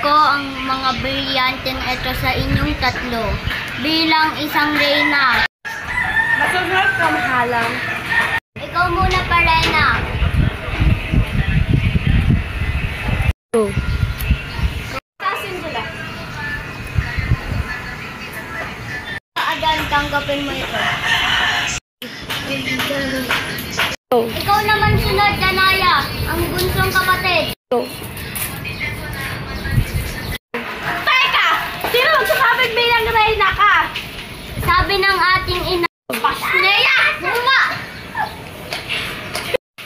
ko ang mga brilyanteng ito sa inyong tatlo bilang isang reyna. Masunod ka, mahalang. Ikaw muna pa, Reyna. Go. Kasin ko lang. Adan, tanggapin mo ito. Go. Ikaw naman sunod, Danaya, ang bunsong kapatid. Go. Teka! Sino magsasabing bilang reyna ka? Sabi ng ating ina. Pasneya! Buma!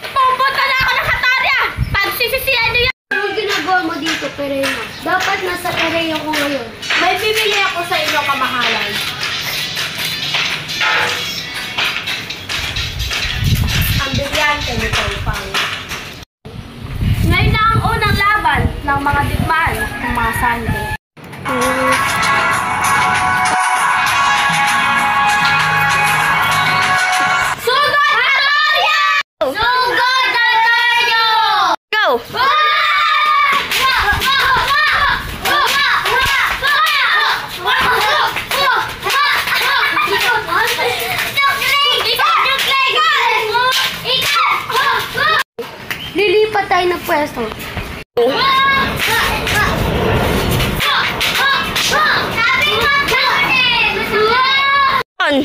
Pupunta na ako ng Katarya! Pagsisisihan niyo yan! Anong ginagawa mo dito, Perena? Dapat nasa area ko ngayon. May bibili ako sa inyo, kamahalan. Ang brilyante nito pang. Ngayon na ang unang laban ng mga digmaan ng mga sante. Sugod Katarya! Sugod, Tartaryo! Go! Lilipat tayo ng pwesto. Sabi mo, On!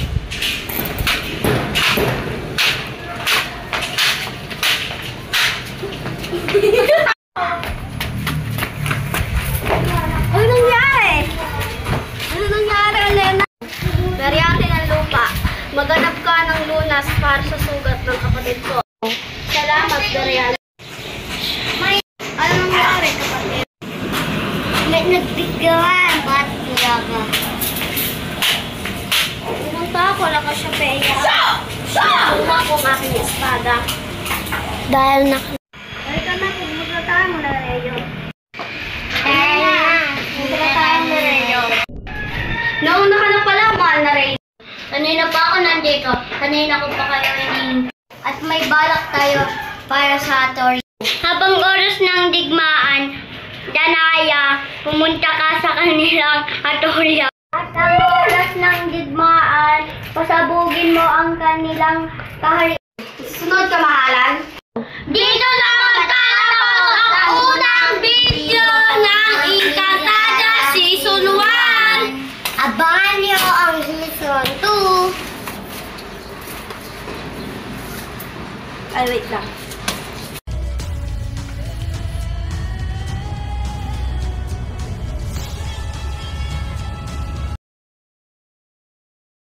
Ano nangyari? Ano nangyari, Elena? Daryate ng lupa. Maganap ka ng lunas para sa sugat ng kapatid ko. Salamat, Daryate. Ano nangyari, kapatid? may nagbigawan. Ba't kaya ka? Pinunta ako, wala ka siya peya. Tuma ko ang aking espada. Dahil na... Halika na, pumunta tayo mo na Reo. Pumunta tayo na Reo. Nauna ka na pala, mahal na Reo. Kanina pa ako nandito. Kanina ko pa kayo hiningi. At may balak tayo para sa Tori. Habang oras ng digmaan, Danaya, pumunta ka sa kanilang atorya. At ang oras ng digmaan, pasabugin mo ang kanilang kaharian. Sunod ka, mahalan. Dito na magtatapos ang unang video ng Encantada Season 1. Abangan niyo ang Season 2. Ay, wait lang.